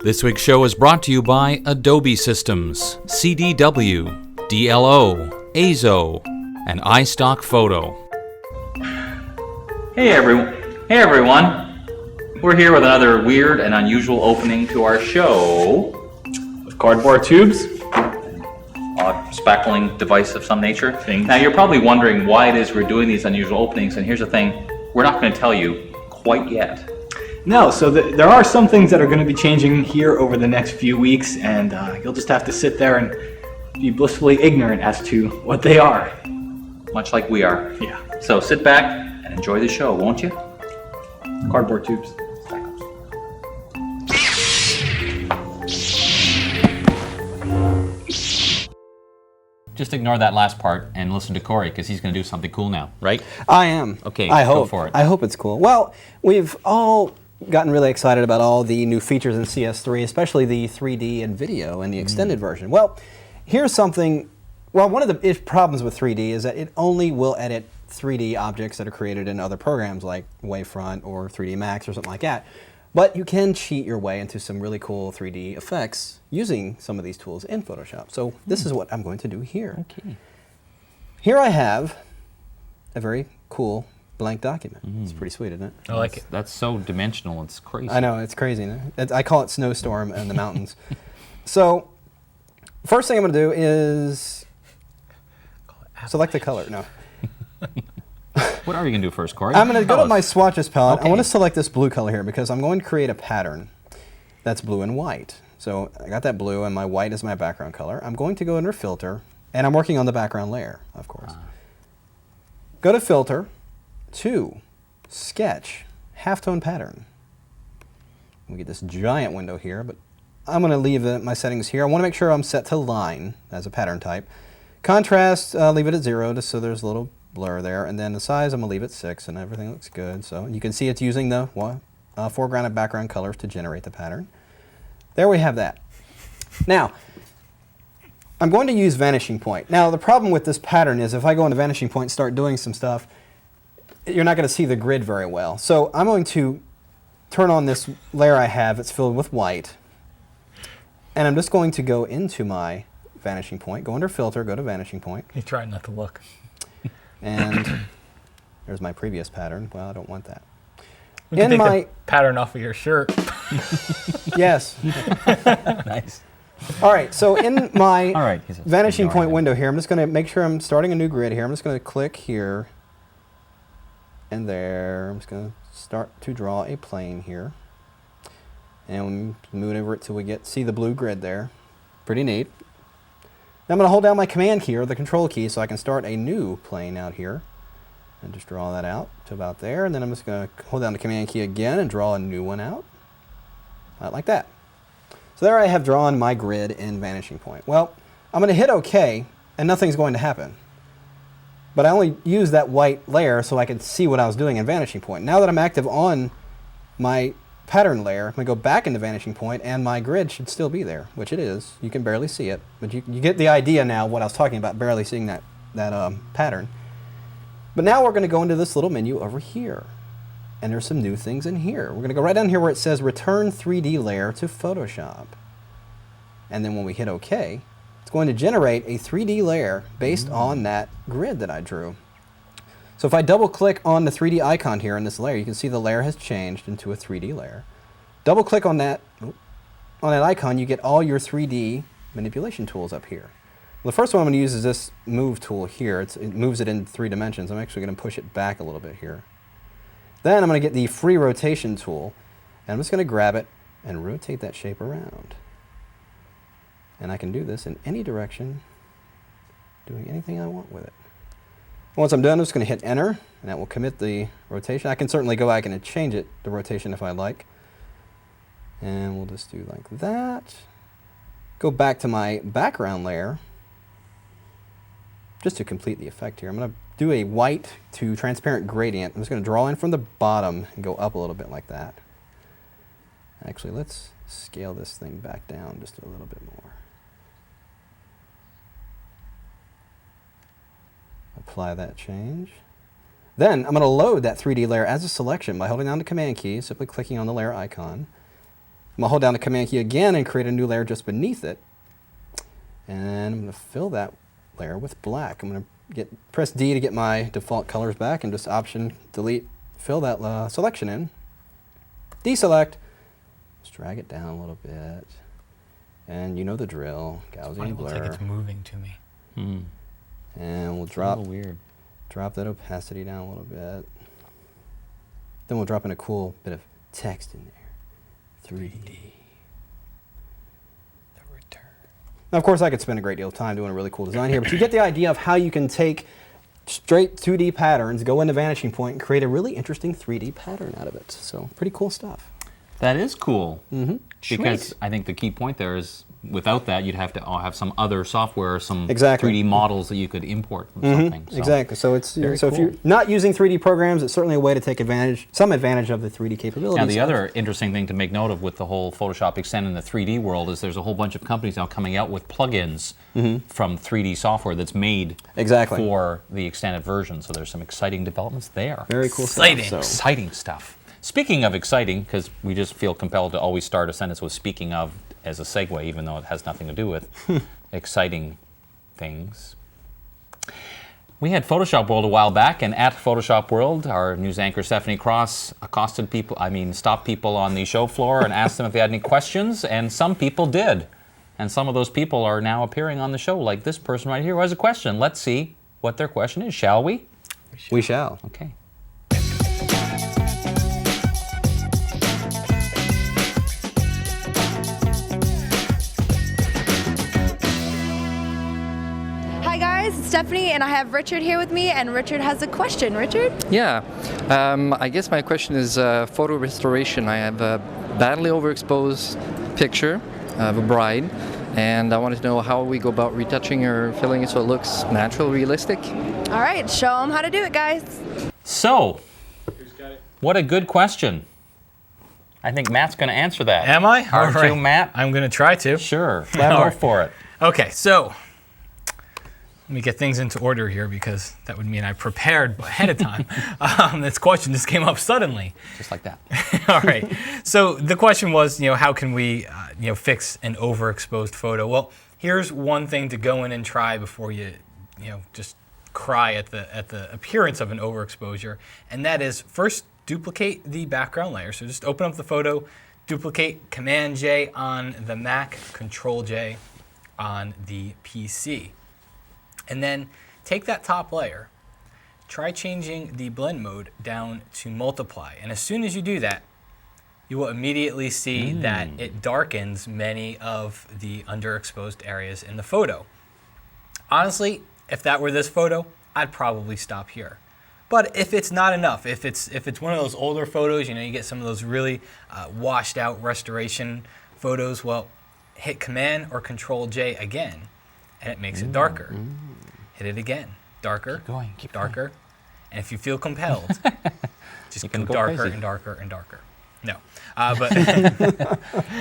This week's show is brought to you by Adobe Systems, CDW, DLO, Azo, and iStock Photo. Hey everyone! We're here with another weird and unusual opening to our show with cardboard tubes, odd spackling device of some nature. Now you're probably wondering why it is we're doing these unusual openings, and here's the thing, we're not going to tell you quite yet. No, so there are some things that are going to be changing here over the next few weeks, and you'll just have to sit there and be blissfully ignorant as to what they are. Much like we are. Yeah. So sit back and enjoy the show, won't you? Cardboard tubes. Just ignore that last part and listen to Corey, because he's going to do something cool now, right? I am. Okay, I go hope. for it. I hope it's cool. Well, we've all gotten really excited about all the new features in CS3, especially the 3D and video and the extended version. Well, here's something. Well, one of the problems with 3D is that it only will edit 3D objects that are created in other programs like Wavefront or 3D Max or something like that. But you can cheat your way into some really cool 3D effects using some of these tools in Photoshop. So this is what I'm going to do here. Okay. Here I have a very cool blank document. It's pretty sweet, isn't it? I like it. That's so dimensional, it's crazy. I know, it's crazy. Isn't it? I call it snowstorm in the mountains. So first thing I'm going to do is select the color. No. What are you going to do first, Corey? I'm going to go to my swatches palette. Okay. I want to select this blue color here because I'm going to create a pattern that's blue and white. So I got that blue and my white is my background color. I'm going to go under filter, and I'm working on the background layer, of course. Go to filter, to sketch, halftone pattern. We get this giant window here, but I'm going to leave my settings here. I want to make sure I'm set to line as a pattern type. Contrast, leave it at 0 just so there's a little blur there, and then the size I'm going to leave at 6, and everything looks good. So you can see it's using the foreground and background colors to generate the pattern. There we have that. Now, I'm going to use vanishing point. Now the problem with this pattern is if I go into vanishing point and start doing some stuff, you're not going to see the grid very well. So I'm going to turn on this layer I have. It's filled with white, and I'm just going to go into my vanishing point, go under filter, go to vanishing point. You try not to look. And there's my previous pattern. Well, I don't want that. We can take the pattern off of your shirt. Yes. Nice. All right, so in my All right, vanishing point window here, I'm just going to make sure I'm starting a new grid here. I'm just going to click here and there. I'm just going to start to draw a plane here. And move over it till we see the blue grid there. Pretty neat. Now I'm going to hold down my command key or the control key so I can start a new plane out here. And just draw that out to about there. And then I'm just going to hold down the command key again and draw a new one out. Like that. So there I have drawn my grid in vanishing point. Well, I'm going to hit OK, and nothing's going to happen. But I only used that white layer so I could see what I was doing in vanishing point. Now that I'm active on my pattern layer, I'm going to go back into vanishing point, and my grid should still be there, which it is. You can barely see it, but you get the idea now what I was talking about, barely seeing that pattern. But now we're going to go into this little menu over here, and there's some new things in here. We're going to go right down here where it says Return 3D Layer to Photoshop. And then when we hit OK, it's going to generate a 3D layer based on that grid that I drew. So if I double click on the 3D icon here in this layer, you can see the layer has changed into a 3D layer. Double click on that icon, you get all your 3D manipulation tools up here. Well, the first one I'm going to use is this move tool here. It moves it in 3 dimensions. I'm actually going to push it back a little bit here. Then I'm going to get the free rotation tool, and I'm just going to grab it and rotate that shape around. And I can do this in any direction, doing anything I want with it. Once I'm done, I'm just going to hit enter, and that will commit the rotation. I can certainly go back and change the rotation if I like. And we'll just do like that. Go back to my background layer, just to complete the effect here. I'm going to do a white to transparent gradient. I'm just going to draw in from the bottom and go up a little bit like that. Actually, let's scale this thing back down just a little bit more. Apply that change. Then I'm going to load that 3D layer as a selection by holding down the command key, simply clicking on the layer icon. I'm gonna hold down the Command key again and create a new layer just beneath it. And I'm gonna fill that layer with black. I'm gonna press D to get my default colors back and just Option Delete, fill that selection in. Deselect. Just drag it down a little bit. And you know the drill. Gaussian blur. It's like it's moving to me. And we'll A little weird. drop that opacity down a little bit. Then we'll drop in a cool bit of text in there. 3D. The return. Now, of course, I could spend a great deal of time doing a really cool design here, but you get the idea of how you can take straight 2D patterns, go into Vanishing Point, and create a really interesting 3D pattern out of it. So, pretty cool stuff. That is cool. Because Sweet. I think the key point there is, without that, you'd have to have some other software, some Exactly. 3D models that you could import from something. So. Exactly. So it's Very so if cool. you're not using 3D programs, it's certainly a way to take some advantage of the 3D capabilities. Now, the other interesting thing to make note of with the whole Photoshop Extend in the 3D world is there's a whole bunch of companies now coming out with plugins from 3D software that's made Exactly. for the extended version. So there's some exciting developments there. Very cool Exciting. stuff. So. Exciting stuff. Speaking of exciting, because we just feel compelled to always start a sentence with speaking of as a segue, even though it has nothing to do with exciting things. We had Photoshop World a while back, and at Photoshop World, our news anchor Stephanie Cross stopped people on the show floor and asked them if they had any questions, and some people did. And some of those people are now appearing on the show, like this person right here who has a question. Let's see what their question is, shall we? We shall. Okay. Hi guys, it's Stephanie and I have Richard here with me, and Richard has a question. Richard? Yeah, I guess my question is photo restoration. I have a badly overexposed picture of a bride, and I wanted to know how we go about retouching or filling it so it looks natural, realistic. All right, show them how to do it, guys. So, what a good question. I think Matt's going to answer that. Am I? Aren't All right. you, Matt? I'm going to try to. Sure. All Go right. for it. Okay, so let me get things into order here because that would mean I prepared ahead of time. This question just came up suddenly. Just like that. All right. So the question was, how can we, fix an overexposed photo? Well, here's one thing to go in and try before you, just cry at the appearance of an overexposure, and that is first duplicate the background layer. So just open up the photo, duplicate, Command J on the Mac, Control J on the PC. And then take that top layer, try changing the blend mode down to multiply. And as soon as you do that, you will immediately see that it darkens many of the underexposed areas in the photo. Honestly, if that were this photo, I'd probably stop here. But if it's not enough, if it's one of those older photos, you get some of those really washed out restoration photos, well, hit Command or Control J again, and it makes it darker. Hit it again, darker, Keep darker, and if you feel compelled, just can go go darker crazy. and darker and darker. No, but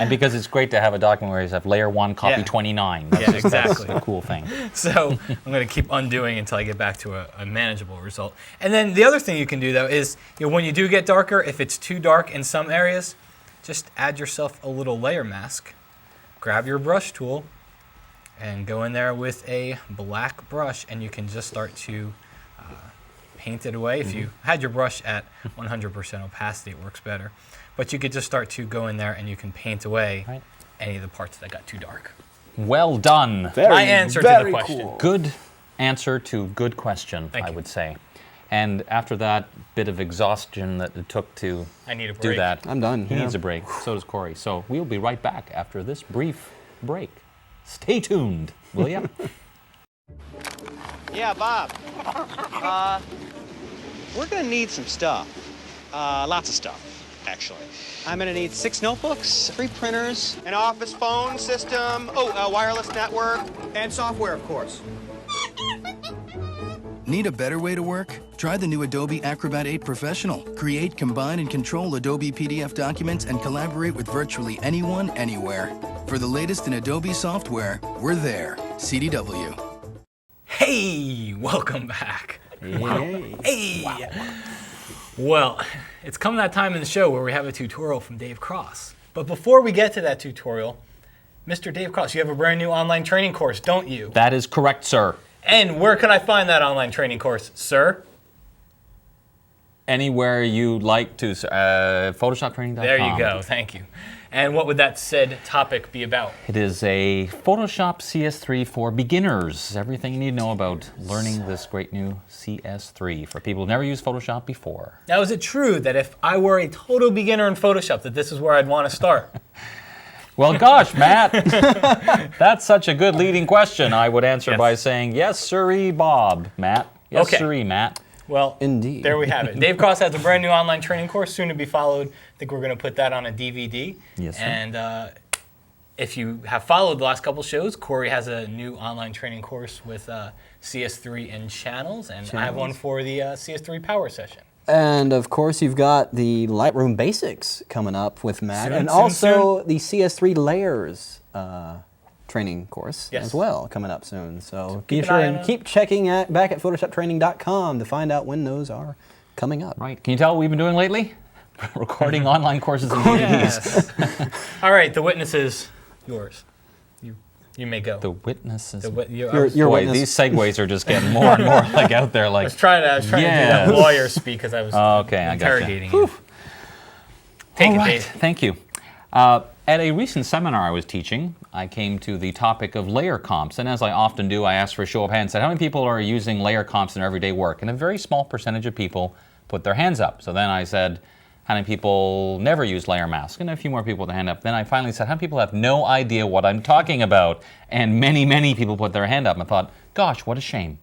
And because it's great to have a document where you have layer 1, copy Yeah. 29. Yeah, exactly. That's a cool thing. So I'm going to keep undoing until I get back to a manageable result. And then the other thing you can do, though, is when you do get darker, if it's too dark in some areas, just add yourself a little layer mask. Grab your brush tool and go in there with a black brush, and you can just start to paint it away. If you had your brush at 100% opacity, it works better. But you could just start to go in there and you can paint away Right. any of the parts that got too dark. Well done. My answer to the question. cool. Good answer to good question, Thank I you. would say. And after that bit of exhaustion that it took to I need a do break. that, I'm done. he yeah. needs a break. So does Corey. So we'll be right back after this brief break. Stay tuned, will ya? Yeah, Bob. We're gonna need some stuff. Lots of stuff, actually. I'm gonna need 6 notebooks, 3 printers, an office phone system, a wireless network, and software, of course. Need a better way to work? Try the new Adobe Acrobat 8 Professional. Create, combine, and control Adobe PDF documents and collaborate with virtually anyone, anywhere. For the latest in Adobe software, we're there. CDW. Hey, welcome back. Yay. Hey. Well, it's come that time in the show where we have a tutorial from Dave Cross. But before we get to that tutorial, Mr. Dave Cross, you have a brand new online training course, don't you? That is correct, sir. And where can I find that online training course, sir? Anywhere you like to, PhotoshopTraining.com. There you go, thank you. And what would that said topic be about? It is a Photoshop CS3 for beginners. Everything you need to know about learning this great new CS3 for people who've never used Photoshop before. Now, is it true that if I were a total beginner in Photoshop, that this is where I'd want to start? Well, gosh, Matt, that's such a good leading question. I would answer by saying, yes, sirree, Bob, Matt. Yes, sirree, Matt. Well, indeed. There we have it. Dave Cross has a brand new online training course, soon to be followed. I think we're going to put that on a DVD. Yes, sir. And if you have followed the last couple shows, Corey has a new online training course with CS3 and channels, and I have one for the CS3 Power Session. And of course, you've got the Lightroom Basics coming up with Matt, and also the CS3 Layers training course as well coming up soon. So be sure and keep checking back at PhotoshopTraining.com to find out when those are coming up. Right. Can you tell what we've been doing lately? Recording online courses and DVDs. All right, the witness is yours. You may go. The witnesses. Your boy, these segues are just getting more and more like out there. Like I was trying to do that lawyer speak because I was interrogating you. Take it, Dave. Thank you. At a recent seminar I was teaching, I came to the topic of layer comps, and as I often do, I asked for a show of hands and said, how many people are using layer comps in their everyday work? And a very small percentage of people put their hands up. So then I said, how many people never use layer mask? And a few more people put their hand up. Then I finally said, how many people have no idea what I'm talking about? And many, many people put their hand up. And I thought, gosh, what a shame.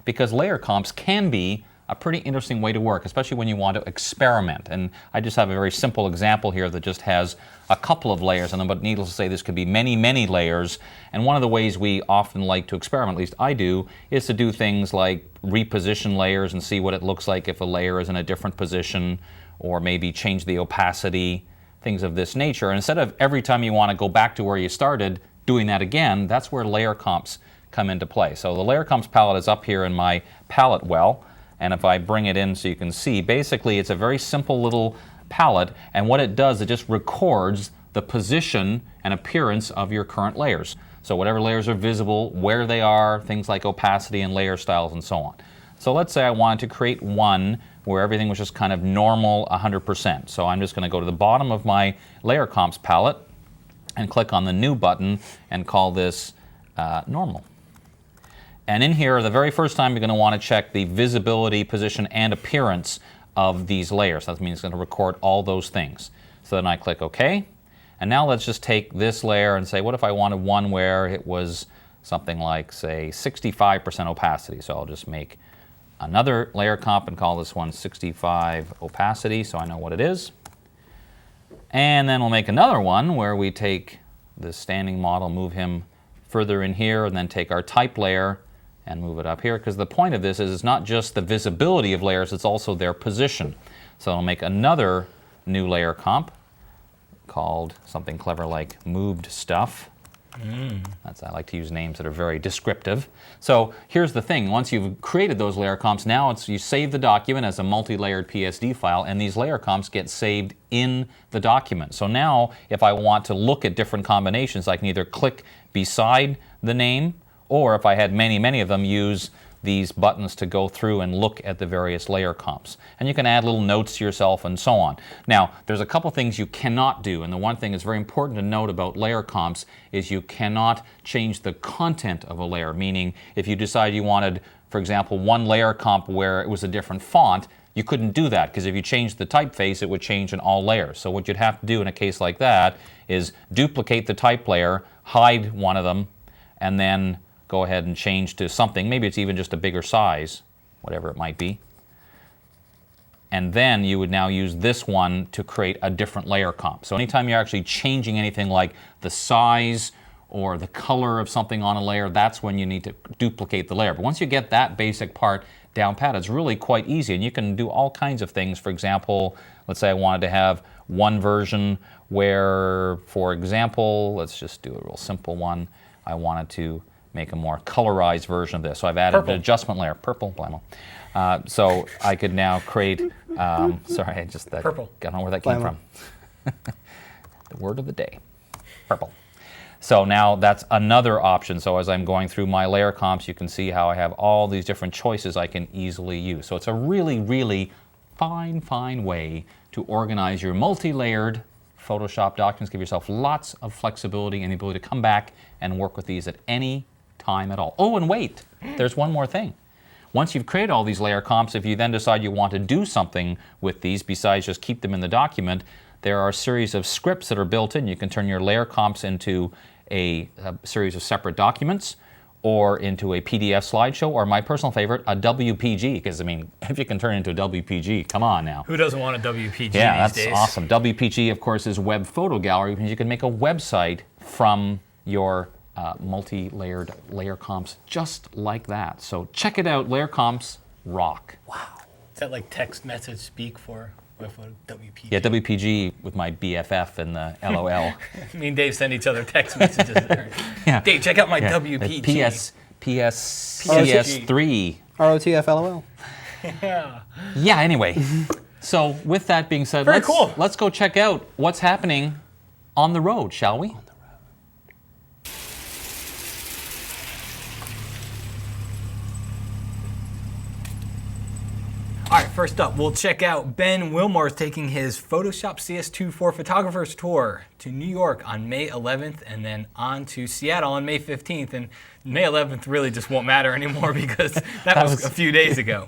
Because layer comps can be a pretty interesting way to work, especially when you want to experiment. And I just have a very simple example here that just has a couple of layers in them, but needless to say, this could be many, many layers. And one of the ways we often like to experiment, at least I do, is to do things like reposition layers and see what it looks like if a layer is in a different position, or maybe change the opacity, things of this nature. And instead of every time you want to go back to where you started, doing that again, that's where layer comps come into play. So the layer comps palette is up here in my palette well. And if I bring it in so you can see, basically it's a very simple little palette, and what it does, it just records the position and appearance of your current layers. So whatever layers are visible, where they are, things like opacity and layer styles and so on. So let's say I wanted to create one where everything was just kind of normal 100%. So I'm just going to go to the bottom of my layer comps palette and click on the new button and call this normal. And in here, the very first time, you're going to want to check the visibility, position, and appearance of these layers. That means it's going to record all those things. So then I click OK. And now let's just take this layer and say, what if I wanted one where it was something like, say, 65% opacity? So I'll just make another layer comp and call this one 65 opacity, so I know what it is. And then we'll make another one where we take the standing model, move him further in here, and then take our type layer and move it up here, because the point of this is it's not just the visibility of layers, it's also their position. So I'll make another new layer comp called something clever like moved stuff. I like to use names that are very descriptive. So here's the thing, once you've created those layer comps, now you save the document as a multi-layered PSD file, and these layer comps get saved in the document. So now if I want to look at different combinations, I can either click beside the name, or if I had many, many of them, use these buttons to go through and look at the various layer comps. And you can add little notes to yourself and so on. Now, there's a couple things you cannot do, and the one thing that's very important to note about layer comps is you cannot change the content of a layer, meaning if you decide you wanted, for example, one layer comp where it was a different font, you couldn't do that, because if you changed the typeface, it would change in all layers. So what you'd have to do in a case like that is duplicate the type layer, hide one of them, and then go ahead and change to something. Maybe it's even just a bigger size, whatever it might be. And then you would now use this one to create a different layer comp. So anytime you're actually changing anything like the size or the color of something on a layer, that's when you need to duplicate the layer. But once you get that basic part down pat, it's really quite easy, and you can do all kinds of things. For example, let's say I wanted to have one version where, for example, let's just do a real simple one. I wanted to make a more colorized version of this. So I've added an adjustment layer, purple, blammo. So I could now create, sorry, I just, purple. I don't know where that came from. The word of the day, purple. So now that's another option. So as I'm going through my layer comps, you can see how I have all these different choices I can easily use. So it's a really, really fine way to organize your multi-layered Photoshop documents. Give yourself lots of flexibility and the ability to come back and work with these at any time at all. Oh, and wait, there's one more thing. Once you've created all these layer comps, if you then decide you want to do something with these besides just keep them in the document, there are a series of scripts that are built in. You can turn your layer comps into a series of separate documents or into a PDF slideshow, or my personal favorite, a WPG, because I mean, if you can turn it into a WPG, come on now. Who doesn't want a WPG Yeah, these days? that's awesome. WPG, of course, is web photo gallery, because you can make a website from your multi-layered layer comps just like that. So check it out, layer comps rock. Wow. Is that like text message speak for web photo? WPG? Yeah, WPG with my BFF and the LOL. Me and Dave send each other text messages. Yeah. Dave, check out my WPG. PS3. ROTF LOL. Yeah, anyway. So with that being said, let's go check out what's happening on the road, shall we? All right, first up, we'll check out Ben Wilmore's taking his Photoshop CS2 for Photographers tour to New York on May 11th and then on to Seattle on May 15th. And May 11th really just won't matter anymore because that was a few days ago.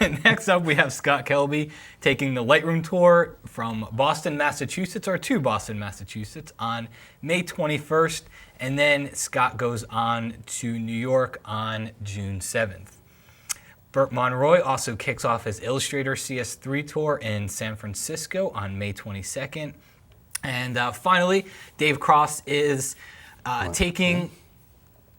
Next up, we have Scott Kelby taking the Lightroom tour from Boston, Massachusetts, or to Boston, Massachusetts on May 21st. And then Scott goes on to New York on June 7th. Burt Monroy also kicks off his Illustrator CS3 tour in San Francisco on May 22nd. And finally, Dave Cross is taking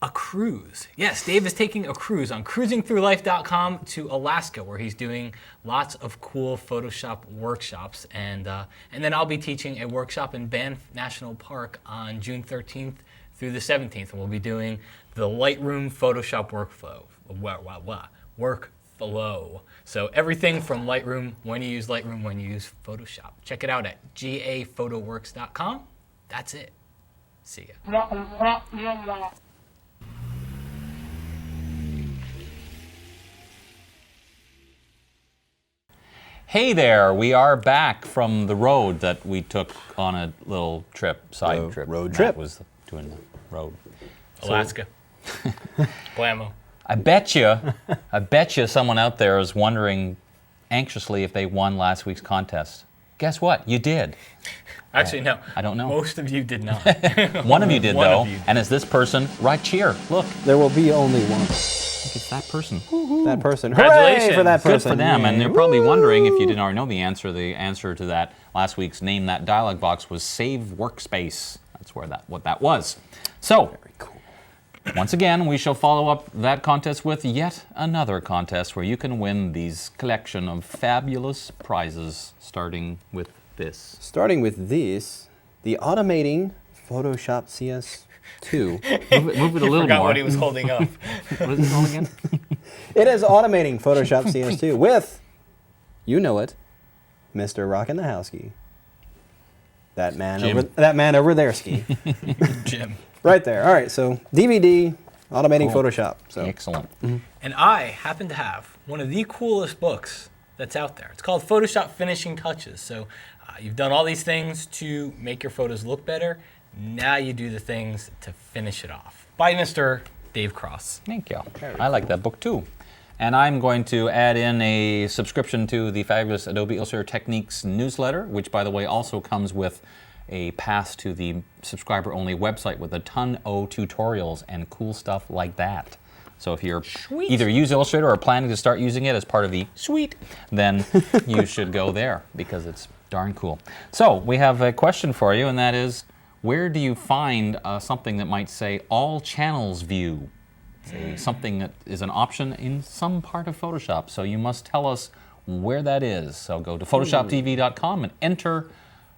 a cruise. Yes, Dave is taking a cruise on cruisingthroughlife.com to Alaska, where he's doing lots of cool Photoshop workshops. And then I'll be teaching a workshop in Banff National Park on June 13th through the 17th. And we'll be doing the Lightroom Photoshop workflow. Workflow. So everything from Lightroom, when you use Lightroom, when you use Photoshop. Check it out at gaphotoworks.com. That's it. See ya. Hey there, we are back from the road that we took on a little trip, side trip. Road Matt trip. was doing the road. Alaska. Blammo. I bet you someone out there is wondering anxiously if they won last week's contest. Guess what? You did. Actually, no. I don't know. Most of you did not. One of you did, One though, of you did. and it's this person right here. Look, There will be only one. it's that person. That person. Congratulations. Hooray for that Good person. for them, and they're probably wondering, if you didn't already know the answer to that last week's Name That dialog box was Save Workspace. That's what that was. So, Very cool. once again, we shall follow up that contest with yet another contest where you can win these collection of fabulous prizes, starting with this. Starting with this, the Automating Photoshop CS2. Move it a little Forgot more. what he was holding up. What is it called again? It is Automating Photoshop CS2 with, you know it, Mr. Rockin' the Houseky. That man over there, ski. Jim. Right there. All right, so DVD, Automating Photoshop. So Excellent. And I happen to have one of the coolest books that's out there. It's called Photoshop Finishing Touches. So you've done all these things to make your photos look better. Now you do the things to finish it off. By Mr. Dave Cross. Thank you. I like that book too. And I'm going to add in a subscription to the fabulous Adobe Illustrator Techniques newsletter, which, by the way, also comes with a pass to the subscriber-only website with a ton of tutorials and cool stuff like that. So if you're either use Illustrator or planning to start using it as part of the suite, then you should go there because it's darn cool. So we have a question for you, and that is, where do you find something that might say all channels view? Say something that is an option in some part of Photoshop. So you must tell us where that is. So go to photoshoptv.com and enter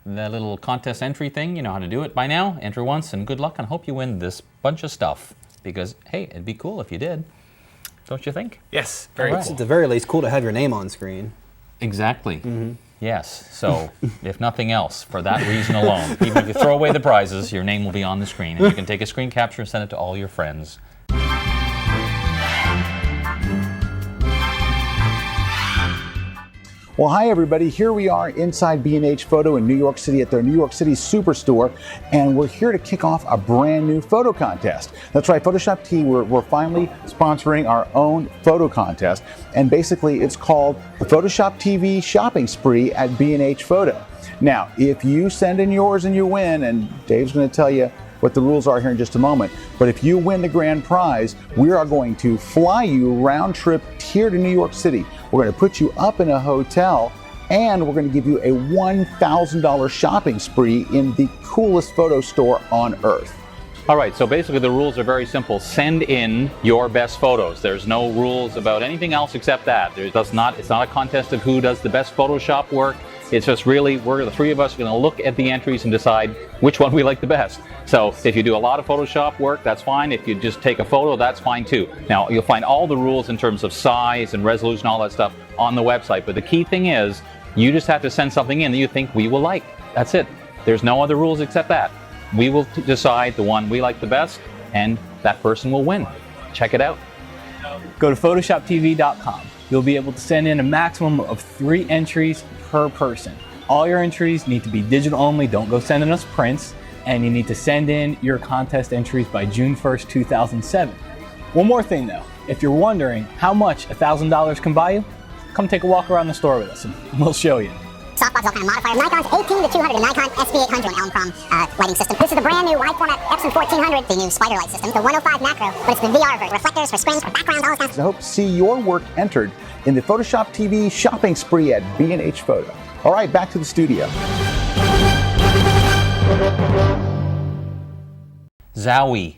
that little contest entry thing. You know how to do it by now. Enter once and good luck, and hope you win this bunch of stuff. Because, hey, it'd be cool if you did. Don't you think? Yes, very It's cool. at the very least cool to have your name on screen. Exactly. Yes, so if nothing else, for that reason alone, even if you throw away the prizes, your name will be on the screen, and you can take a screen capture and send it to all your friends. Well, hi everybody. Here we are inside B&H Photo in New York City at their New York City Superstore, and we're here to kick off a brand new photo contest. That's right, Photoshop TV, we're finally sponsoring our own photo contest, and basically it's called the Photoshop TV Shopping Spree at B&H Photo. Now, if you send in yours and you win, and Dave's going to tell you what the rules are here in just a moment, but if you win the grand prize, we are going to fly you round trip here to New York City. We're going to put you up in a hotel, and we're going to give you a $1,000 shopping spree in the coolest photo store on earth. All right, so basically the rules are very simple. Send in your best photos. There's no rules about anything else except that. It's not a contest of who does the best Photoshop work. It's just really, the three of us are going to look at the entries and decide which one we like the best. So if you do a lot of Photoshop work, that's fine. If you just take a photo, that's fine too. Now, you'll find all the rules in terms of size and resolution, all that stuff on the website. But the key thing is, you just have to send something in that you think we will like. That's it. There's no other rules except that. We will decide the one we like the best, and that person will win. Check it out. Go to PhotoshopTV.com. You'll be able to send in a maximum of 3 entries per person. All your entries need to be digital only. Don't go sending us prints. And you need to send in your contest entries by June 1st, 2007. One more thing though, if you're wondering how much $1,000 can buy you, come take a walk around the store with us and we'll show you. Softbox, all kind of modifiers. Nikon's 18 to 200 and Nikon SB800 and Elm Chrome lighting system. This is the brand new wide format Epson 1400, the new spider light system. The 105 macro, but it's the VR version. Reflectors for screens, for backgrounds, all that stuff. I hope to see your work entered in the Photoshop TV shopping spree at B&H Photo. All right, back to the studio. Zowie.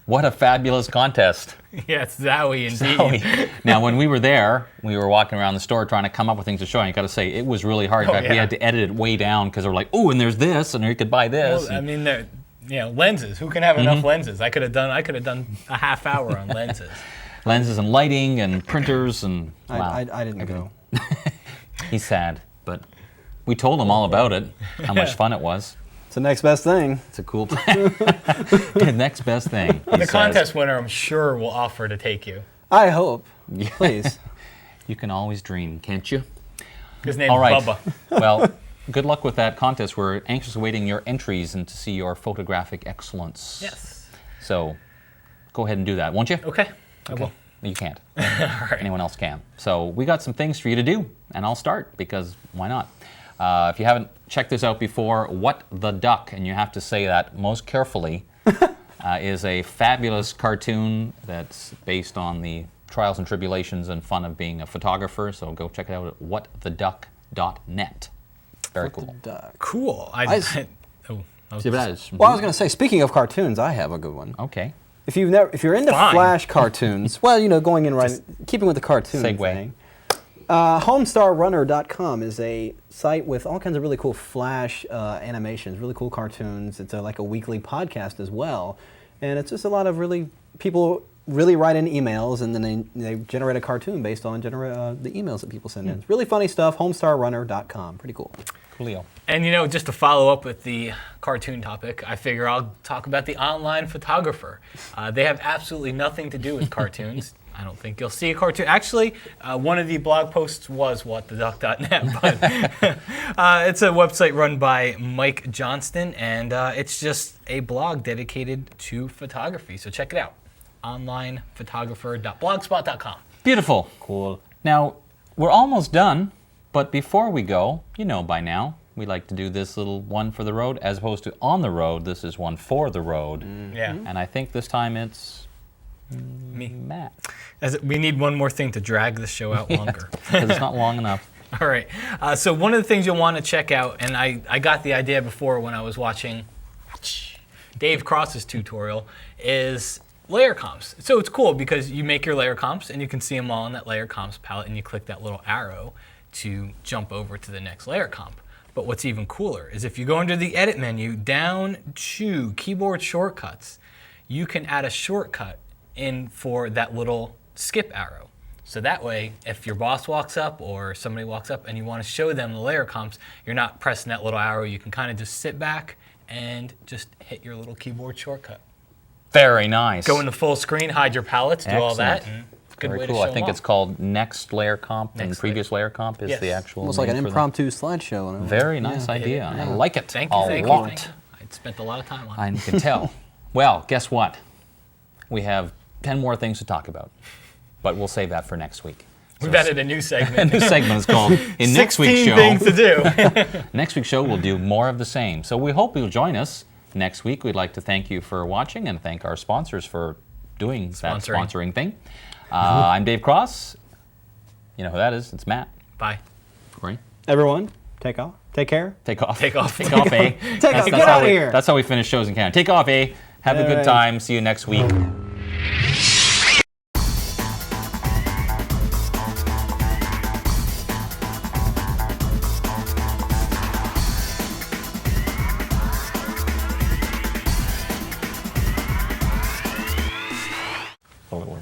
What a fabulous contest. Yeah, it's Zowie indeed. Zowie. Now, when we were there, we were walking around the store trying to come up with things to show, and I got to say, it was really hard. In fact, we had to edit it way down because we were like, oh, and there's this, and you could buy this. Well, I mean, lenses. Who can have enough lenses? I could have done a half hour on lenses. Lenses and lighting and printers and wow. I didn't go. He's sad, but we told him all about it, how much fun it was. It's the next best thing. It's a cool the next best thing. The contest winner, I'm sure, will offer to take you. I hope. Please. You can always dream, can't you? His name's all right. Bubba. Well, good luck with that contest. We're anxiously awaiting your entries and to see your photographic excellence. Yes. So go ahead and do that, won't you? Okay. I will. You can't. All right. Anyone else can. So we got some things for you to do, and I'll start because why not? If you haven't checked this out before, What the Duck, and you have to say that most carefully, is a fabulous cartoon that's based on the trials and tribulations and fun of being a photographer. So go check it out at whattheduck.net. Very cool. Cool. Well, I was going to say, speaking of cartoons, I have a good one. Okay. If you're into Flash cartoons, well, going in right, keeping with the cartoon thing. HomestarRunner.com is a site with all kinds of really cool Flash animations, really cool cartoons. It's like a weekly podcast as well, and it's just a lot of people really write in emails, and then they generate a cartoon based on the emails that people send in. It's really funny stuff. HomestarRunner.com, pretty cool. Coolio. And just to follow up with the cartoon topic, I figure I'll talk about the online photographer. They have absolutely nothing to do with cartoons. I don't think you'll see a cartoon. Actually, one of the blog posts was whattheduck.net, but it's a website run by Mike Johnston, and it's just a blog dedicated to photography. So check it out, onlinephotographer.blogspot.com. Beautiful. Cool. Now, we're almost done, but before we go, by now, we like to do this little one for the road, as opposed to on the road. This is one for the road. Yeah. And I think this time it's me, Matt. We need one more thing to drag the show out longer. Because it's not long enough. All right. So one of the things you'll want to check out, and I got the idea before when I was watching Dave Cross's tutorial, is layer comps. So it's cool because you make your layer comps and you can see them all in that layer comps palette, and you click that little arrow to jump over to the next layer comp. But what's even cooler is if you go into the edit menu down to keyboard shortcuts, you can add a shortcut in for that little skip arrow. So that way, if your boss walks up or somebody walks up and you want to show them the layer comps, you're not pressing that little arrow. You can kind of just sit back and just hit your little keyboard shortcut. Very nice. Go into full screen, hide your palettes, do all that. Excellent. Good Very way cool. to show I think them it's called Next Layer Comp, and Next previous layer comp is Yes. the actual Almost like an name for them. impromptu slideshow. Very nice idea. I like it Thank a you, thank lot. you. I spent a lot of time on I it. can tell. Well, guess what? We have 10 more things to talk about, but we'll save that for next week. We've added a new A segment. new segment is called In Next Week's 16 Show. things to do. Next week's show, we'll do more of the same. So we hope you'll join us next week. We'd like to thank you for watching and thank our sponsors for doing that sponsoring thing. I'm Dave Cross. You know who that is. It's Matt. Bye. Corey. Everyone, take off. Take care. Take off. Take off. Take off, eh? Take off. Get out of here. That's how we finish shows in Canada. Take off, eh? Have a good time. See you next week. Oh,